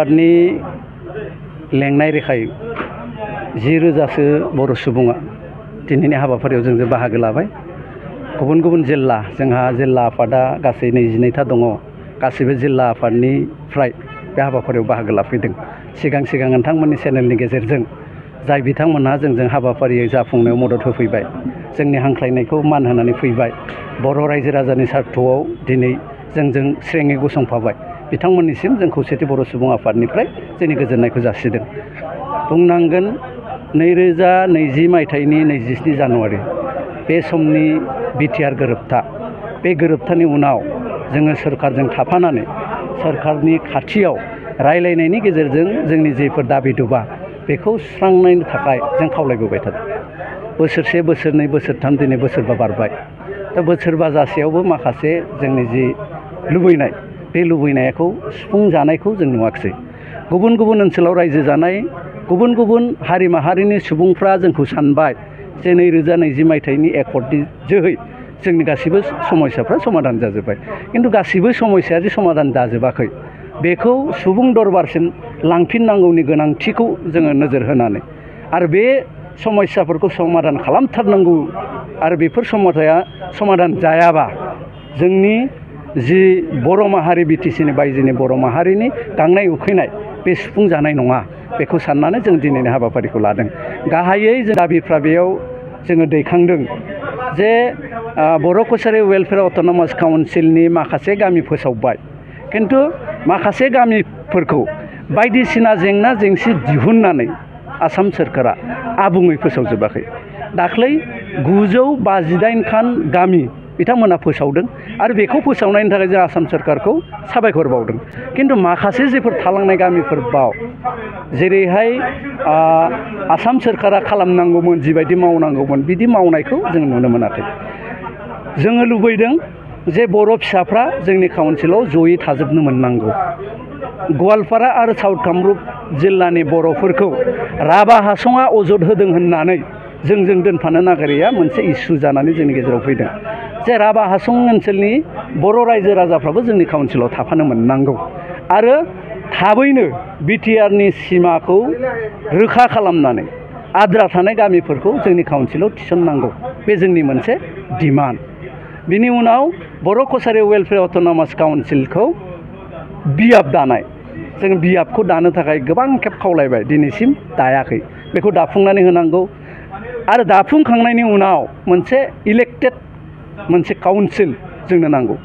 आफादनि लेंनाय रेखायै 10,000सो बर' सुबुङा दिनैनि हाबाफारियाव जों बाहागो लाबाय। गुबुन गुबुन जिल्ला जोंहा जिल्ला आफादा गासै 22था दङ। गासैबो जिल्ला आफादनिफ्राय बे हाबाफारियाव बाहागो लाफैदों। सिगां नोंथांमोननि चेनेलनि गेजेरजों जाय बिथांमोनहा जोंजों हाबाफारियै जाफुंनायाव मदद होफैबाय, जोंनि हांख्रायनायखौ मान होनानै फैबाय, बर' रायजो राजानि सार्थ'आव दिनै जोंजों स्रेङै गसंफाबाय, बिथांमोननिसिम जों खौसेथि बर' सुबुं आफादनिफ्राय जोंनि गोजोननायखौ जासिदों। बुंनांगोन 2020 मायथाइनि 27 जानुवारि बे समनि बिटिआर गोरोबथा, बे गोरोबथानि उनाव जोङो सोरखारजों थाफानानै सोरखारनि खाथियाव रायलायनायनि गेजेरजों जोंनि जेफोर दाबि दुबा बेखौ सुस्रांनायनि थाखाय जों खावलायबोबाय थादों। बोसोरसे, बोसोरनै, बोसोरथाम, दिनै बोसोरबा बारबाय। दा बोसोरबा जासेयावबो माखासे जोंनि जि लुबैनाय, बे लुबैनायखौ सुफुंजानायखौ जों नुवाखिसै। गुबुन गुबुन ओनसोलाव रायजो जानाय गुबुन गुबुन हारि माहारिनि सुबुंफ्रा जोंखौ सानबाय जे 2020 मायथाइनि एकर्डनि जोहै जोंनि गासिबो समस्याफ्रा समाधान जाजोब्बाय। खिन्थु गासिबो समस्याया जे समाधान जाजोबाखै, बेखौ सुबुं दरबारसिम लांफिननांगौनि गोनांथिखौ जोङो नोजोर होनानै आरो बे समस्याफोरखौ समाधान खालामथारनांगौ आरो बेफोर समस्याया समाधान जायाबा जोंनि जि बर' माहारि बिटिसिनि बायजोनि बर' माहारिनि गांनाय उखैनाय बे सुफुंजानाय नङा, बेखौ साननानै जों दिनैनि हाबाफारिखौ लादों। गाहायै जों दाबिफ्रा बेयाव जोङो दैखांदों जे बर' कसारि वेलफेयार अट'नमास काउन्सिलनि माखासे गामि फोसावबाय, खिन्थु माखासे गामिफोरखौ बायदिसिना जेंना जेंसि दिहुननानै आसाम सोरखारा आबुङै फोसावजोबाखै। दाख्लै 958 खान गामि बिथांमोना फोसावदों आरो बेखौ फोसावनायनि थाखाय जों आसाम सोरखारखौ साबायखर बावदों। खिन्थु माखासे जेफोर थालांनाय गामिफोर बाव जेरैहाय आसाम सोरखारा खालामनांगौमोन, जिबायदि मावनांगौमोन बिदि मावनायखौ जों नुनो मोनाखै। जोङो लुबैदों जे बर' फिसाफ्रा जोंनि काउन्सिलाव जयै थाजोबनो मोननांगौ। गवालपारा आरो साउथ कामरुप जिल्लानि बर'फोरखौ राभा हासंआ अजद होदों होननानै जोंजों दोनफानो नागिरैया मोनसे इस्यु जानानै जोंनि गेजेराव फैदों जे राभा हासं ओनसोलनि बर' रायजो राजाफ्राबो जोंनि काउन्सिलाव थाफानो मोननांगौ आरो थाबैनो बिटिआरनि सिमाखौ रोखा खालामनानै आद्रा थानाय गामिफोरखौ जोंनि काउन्सिलाव थिसननांगौ, बे जोंनि मोनसे डिमान्ड। बिनि उनाव बर' कसारि वेलफेयार अट'नमास काउन्सिलखौ बियाब दानाय, जों बियाबखौ दानो थाखाय गोबां खेब खावलायबाय, दिनैसिम दायाखै। बेखौ दाफुंनानै होनांगौ आरो दाफुंखांनायनि उनाव मोनसे इलेक्टेड मोनसे काउन्सिल जोंनो नांगौ।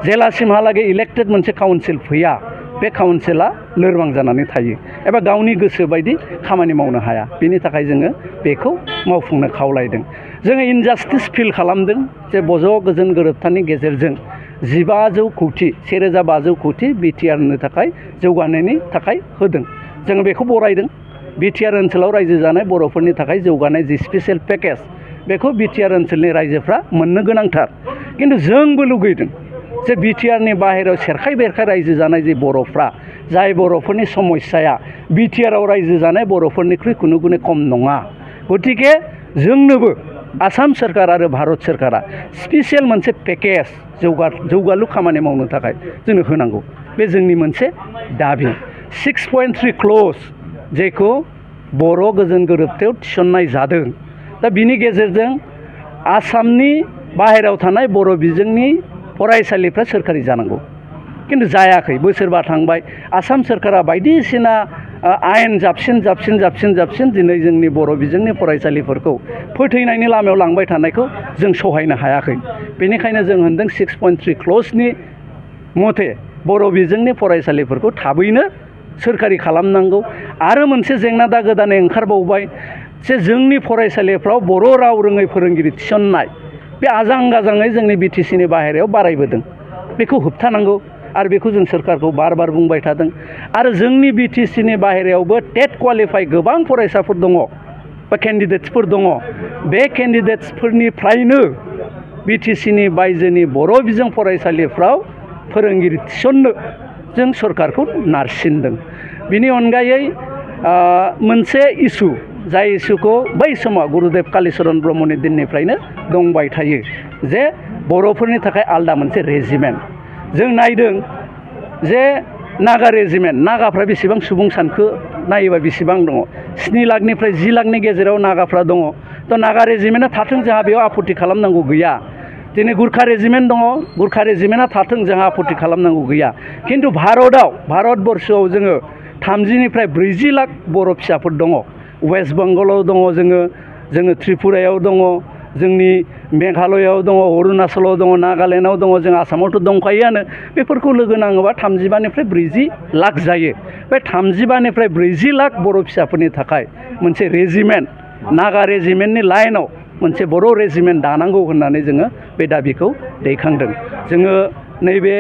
जेलासिमहालागै इलेक्टेड मोनसे काउन्सिल फैया, बे काउन्सिला लोरबां जानानै थायो एबा गावनि गोसो बायदि खामानि मावनो हाया। बेनि थाखाय जोङो बेखौ मावफुंनो खावलायदों। जोङो इनजास्टिस फिल खालामदों जे बज' गोजोन गोरोबथानि गेजेरजों 1500 कौटि 1500 कौटि बिटिआरनि थाखाय जौगानायनि थाखाय होदों। जोङो बेखौ बरायदों। बिटिआर ओनसोलाव रायजो जानाय बर'फोरनि थाखाय जौगानाय जि स्पेशेल पेकेज, बेखौ बिटिआर ओनसोलनि रायजोफ्रा मोननो गोनांथार। खिन्थु जोंबो लुगैदों जे बिटिआरनि बाहेरायाव सेरखाय बेरखाय रायजो जानाय जे बर'फ्रा, जाय बर'फोरनि समस्याया बिटिआराव रायजो जानाय बर'फोरनिख्रुइ खुनु गुने खम नङा, गतिके जोंनोबो आसाम सोरखार आरो भारत सोरखारा स्पेशेल मोनसे पेकेज जौगालु खामानि मावनो थाखाय जोंनो होनांगौ। बे जोंनि मोनसे दाबि। 6.3 क्ल'ज जेखौ बर' गोजोन गोरोबथायाव थिसननाय जादों। दा बिनि गेजेरजों आसामनि बाहेरायाव थानाय बर' बिजोंनि फरायसालिफ्रा सोरखारि जानांगौ, खिन्थु जायाखै। बोसोरबा थांबाय, आसाम सोरखारा बायदिसिना आयेन जाबसिन दिनै जोंनि बर' बिजोंनि फरायसालिफोरखौ फोथैनायनि लामायाव लांबाय थानायखौ जों सहायनो हायाखै। बेनिखायनो जों होनदों 6.3 क्ल'जनि मथे बर' बिजोंनि फरायसालिफोरखौ थाबैनो सोरखारि खालामनांगौ। आरो मोनसे जेंना दा गोदानै ओंखारबावबाय जे जोंनि फरायसालिफ्राव बर' राव रोङै फोरोंगिरि थिसननाय, बे आजां गाजाङै जोंनि बिटिसिनि बाहेरायाव बारायबोदों। बेखौ होबथानांगौ आरो बेखौ जों सोरखारखौ बार बार बुंबाय थादों। आरो जोंनि बिटिसिनि बाहेरायावबो टेट क्वालिफाइ गोबां फरायसाफोर दङ बा केन्डिडेट्सफोर दङ। बे केन्डिडेट्सफोरनिफ्रायनो बिटिसिनि बायजोनि बर' बिजों फरायसालिफ्राव फोरोंगिरि थिसननो जों सरकारखौ नारसिनदों। बिनि अनगायै मोनसे इस्यु, जाय इस्युखौ बै समाव गुरुदेब कालिचरन ब्रह्मनि दिननिफ्रायनो दंबाय थायो जे बर'फोरनि थाखाय आलदा मोनसे रेजिमेन्ट। जों नायदों जे नागा रेजिमेन्ट नागाफ्रा बेसेबां सुबुं सानखो नायोबा बेसेबां दङ 7 लाखनिफ्राय 10 लाखनि गेजेराव नागाफ्रा दङ थ' नागा रेजिमेन्टआ थाथों जोंहा बेयाव आपत्ति खालामनांगौ गैया दिनै गुरखा रेजिमेन्ट दङ गुरखा रेजिमेन्टआ थाथों जोंहा आपत्ति खालामनांगौ गैया खिन्थु भारतबर्षआव जोङो 30निफ्राय 40 लाख बर' फिसाफोर दङ वेस्ट बेंगलाव दङ जोङो त्रिपुरायाव दङ जोंनि मेघालयआव दङ अरुणाचलाव दङ नागालेण्डआव दङ जों आसामावथ' दंखायोआनो बेफोरखौ लोगो नाङोबा 35निफ्राय 40 लाख जायो बे 35निफ्राय 40 लाख बर' फिसाफोरनि थाखाय मोनसे रेजिमेन्ट नागा रेजिमेन्टनि लाइनाव मोनसे बर' रेजिमेन्ट दानांगौ होननानै जोङो बे दाबिखौ दैखांदों जोङो नैबे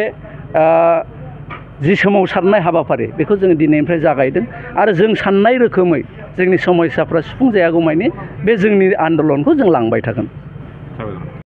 जि सोमावसारनाय हाबाफारि बेखौ जोङो दिनैनिफ्राय जागायदों आरो जों साननाय रोखोमै जोंनि समस्याफ्रा सुफुंजायागौमानि बे जोंनि आन्दलनखौ जों लांबाय थागोन